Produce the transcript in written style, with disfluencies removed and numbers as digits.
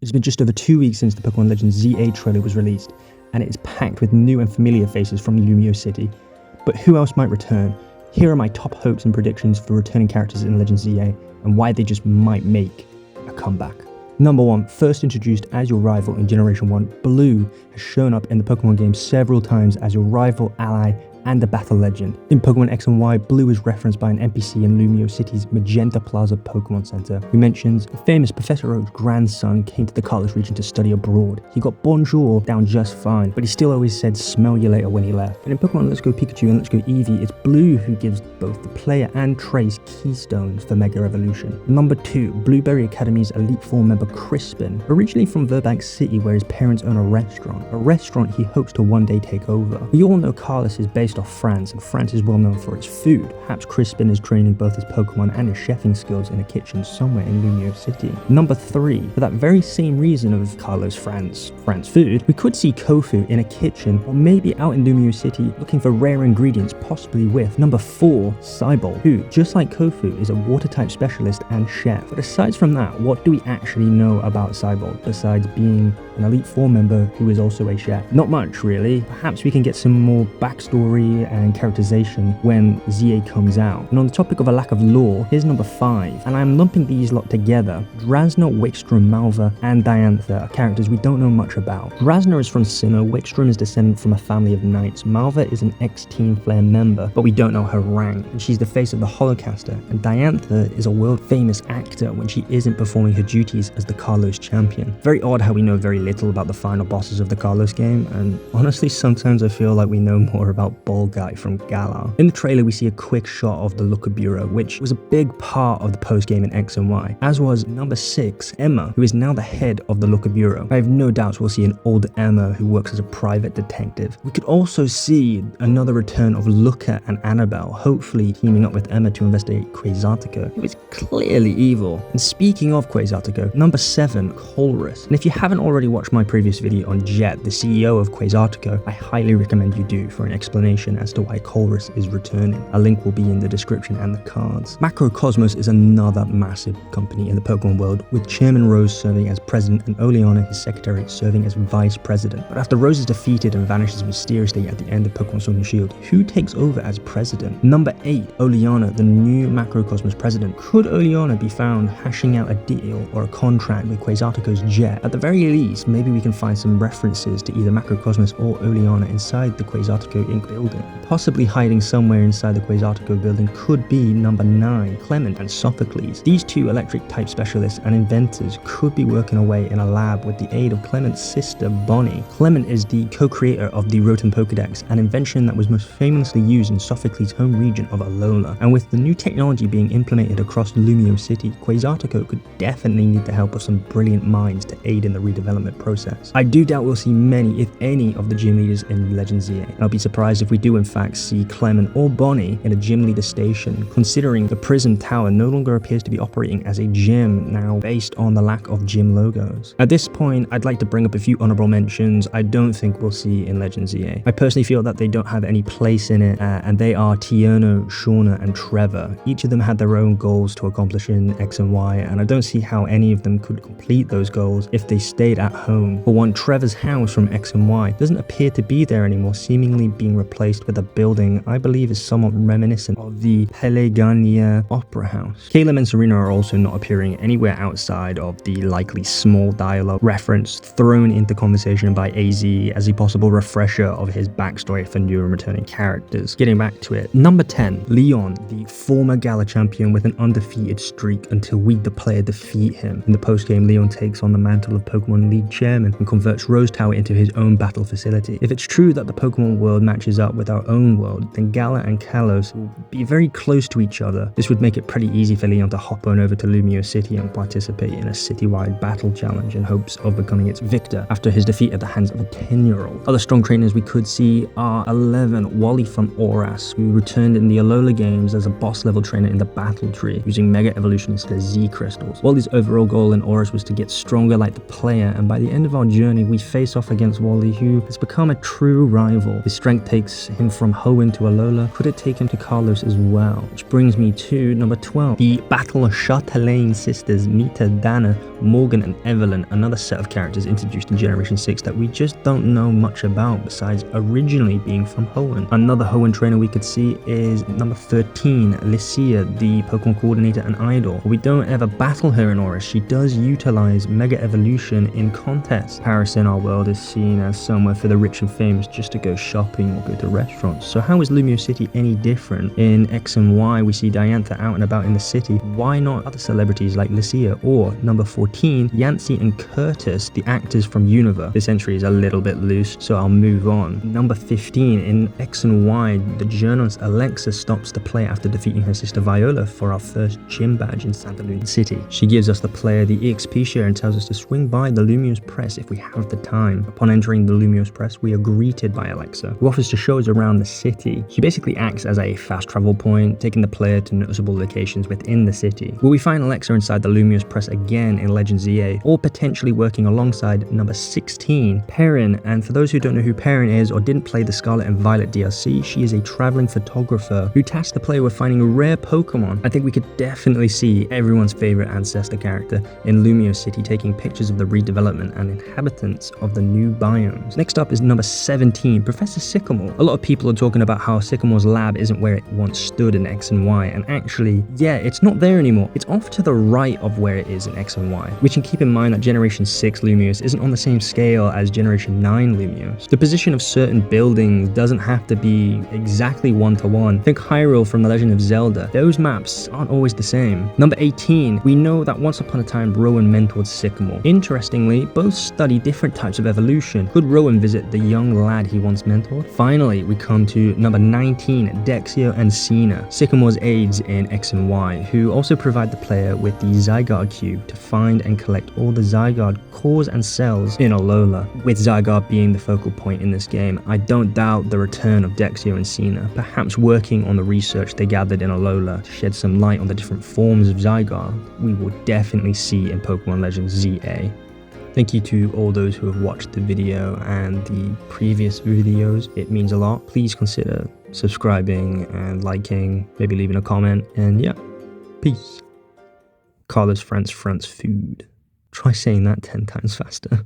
It's been just over 2 weeks since the Pokemon Legends ZA trailer was released, and it is packed with new and familiar faces from Lumio City. But who else might return? Here are my top hopes and predictions for returning characters in Legends ZA, and why they just might make a comeback. Number 1, first introduced as your rival in Generation 1, Blue has shown up in the Pokemon game several times as your rival, ally, and a battle legend. In Pokemon X and Y, Blue is referenced by an NPC in Lumio City's Magenta Plaza Pokemon Center, who mentions the famous Professor Oak's grandson came to the Kalos region to study abroad. He got bonjour down just fine, but he still always said smell you later when he left. And in Pokemon Let's Go Pikachu and Let's Go Eevee, it's Blue who gives both the player and Trace keystones for Mega Evolution. Number 2, Blueberry Academy's Elite Four member Crispin, originally from Verbank City where his parents own a restaurant he hopes to one day take over. We all know Kalos is based off France, and France is well known for its food. Perhaps Crispin is training both his Pokemon and his chefing skills in a kitchen somewhere in Lumio City. Number 3, for that very same reason of Kalos France food, we could see Kofu in a kitchen or maybe out in Lumio City looking for rare ingredients, possibly with number 4, Cybole, who, just like Kofu, is a water type specialist and chef. But aside from that, what do we actually know about Cybole besides being an Elite Four member who is also a chef? Not much, really. Perhaps we can get some more backstory and characterization when ZA comes out. And on the topic of a lack of lore, here's number 5, and I'm lumping these lot together. Drasna, Wikstrom, Malva, and Diantha are characters we don't know much about. Drasna is from Sinnoh, Wikstrom is descendant from a family of knights, Malva is an ex-Team Flare member, but we don't know her rank, and she's the face of the Holocaster, and Diantha is a world-famous actor when she isn't performing her duties as the Kalos champion. Very odd how we know very little about the final bosses of the Kalos game, and honestly sometimes I feel like we know more about Bald Guy from Galar. In the trailer we see a quick shot of the Looker Bureau, which was a big part of the post-game in X and Y, as was number 6, Emma, who is now the head of the Looker Bureau. I have no doubts we'll see an old Emma who works as a private detective. We could also see another return of Looker and Annabelle, hopefully teaming up with Emma to investigate Quasartico, who is clearly evil. And speaking of Quasartico, number 7, Colress. And if you haven't already watched my previous video on Jet, the CEO of Quasartico, I highly recommend you do for an explanation as to why Colress is returning. A link will be in the description and the cards. Macrocosmos is another massive company in the Pokemon world, with Chairman Rose serving as president and Oleana, his secretary, serving as vice president. But after Rose is defeated and vanishes mysteriously at the end of Pokemon Sword and Shield, who takes over as president? Number 8, Oleana, the new Macrocosmos president. Could Oleana be found hashing out a deal or a contract with Quasartico's Jet? At the very least, maybe we can find some references to either Macrocosmos or Oleana inside the Quasartico Inc. building. Possibly hiding somewhere inside the Quasartico building could be number 9, Clement and Sophocles. These two electric type specialists and inventors could be working away in a lab with the aid of Clement's sister Bonnie. Clement is the co-creator of the Rotom Pokedex, an invention that was most famously used in Sophocles' home region of Alola. And with the new technology being implemented across Lumio City, Quasartico could definitely need the help of some brilliant minds to aid in the redevelopment process. I do doubt we'll see many, if any, of the gym leaders in Legends ZA. I'll be surprised if we do in fact see Clement or Bonnie in a gym leader station, considering the Prism Tower no longer appears to be operating as a gym now based on the lack of gym logos. At this point, I'd like to bring up a few honorable mentions I don't think we'll see in Legends ZA. I personally feel that they don't have any place in it, and they are Tierno, Shauna, and Trevor. Each of them had their own goals to accomplish in X and Y, and I don't see how any of them could complete those goals if they stayed at home. For one, Trevor's house from X and Y doesn't appear to be there anymore, seemingly being replaced with a building I believe is somewhat reminiscent of the Pelegania Opera House. Caleb and Serena are also not appearing anywhere outside of the likely small dialogue reference thrown into conversation by AZ as a possible refresher of his backstory for new and returning characters. Getting back to it, number 10, Leon, the former Gala champion with an undefeated streak until we the player defeat him. In the postgame, Leon takes on the mantle of Pokemon League chairman and converts Rose Tower into his own battle facility. If it's true that the Pokemon world matches up with our own world, then Gala and Kalos will be very close to each other. This would make it pretty easy for Leon to hop on over to Lumio City and participate in a citywide battle challenge in hopes of becoming its victor after his defeat at the hands of a 10-year-old. Other strong trainers we could see are 11, Wally from Oras, who returned in the Alola games as a boss level trainer in the Battle Tree, using Mega Evolution instead of Z Crystals. Wally's overall goal in Oras was to get stronger like the player, and by the end of our journey we face off against Wally, who has become a true rival. His strength takes takes him from Hoenn to Alola, could it take him to Kalos as well? Which brings me to number 12. The Battle of Chatelaine sisters, Mita, Dana, Morgan and Evelyn, another set of characters introduced in Generation 6 that we just don't know much about besides originally being from Hoenn. Another Hoenn trainer we could see is number 13, Lycia, the Pokemon coordinator and idol. We don't ever battle her in Oris. She does utilize Mega Evolution in contests. Paris in our world is seen as somewhere for the rich and famous just to go shopping or go to restaurants. So how is Lumio City any different? In X and Y we see Diantha out and about in the city. Why not other celebrities like Lycia? Or number 14, Yancy and Curtis, the actors from Unova. This entry is a little bit loose, so I'll move on. Number 15, in X and Y, the journalist Alexa stops the player after defeating her sister Viola for our first gym badge in Santa Luna City. She gives us the player the EXP share and tells us to swing by the Lumiose Press if we have the time. Upon entering the Lumiose Press, we are greeted by Alexa, who offers to show us around the city. She basically acts as a fast travel point, taking the player to noticeable locations within the city. Will we find Alexa inside the Lumiose Press again in Legend ZA, or potentially working alongside number 16, Perrin? And for those who don't know who Perrin is or didn't play the Scarlet and Violet DLC, she is a traveling photographer who tasks the player with finding rare Pokemon. I think we could definitely see everyone's favorite ancestor character in Lumio City taking pictures of the redevelopment and inhabitants of the new biomes. Next up is number 17, Professor Sycamore. A lot of people are talking about how Sycamore's lab isn't where it once stood in X and Y, and actually, yeah, it's not there anymore. It's off to the right of where it is in X and Y. We should keep in mind that Generation 6 Lumiose isn't on the same scale as Generation 9 Lumiose. The position of certain buildings doesn't have to be exactly one-to-one. Think Hyrule from The Legend of Zelda. Those maps aren't always the same. Number 18, we know that once upon a time Rowan mentored Sycamore. Interestingly, both study different types of evolution. Could Rowan visit the young lad he once mentored? Finally, we come to number 19, Dexio and Cena, Sycamore's aides in X and Y, who also provide the player with the Zygarde cube to find and collect all the Zygarde cores and cells in Alola. With Zygarde being the focal point in this game, I don't doubt the return of Dexio and Cena, perhaps working on the research they gathered in Alola to shed some light on the different forms of Zygarde we will definitely see in Pokemon Legends ZA. Thank you to all those who have watched the video and the previous videos. It means a lot. Please consider subscribing and liking, maybe leaving a comment, and yeah, peace. Carlos France food. Try saying that 10 times faster.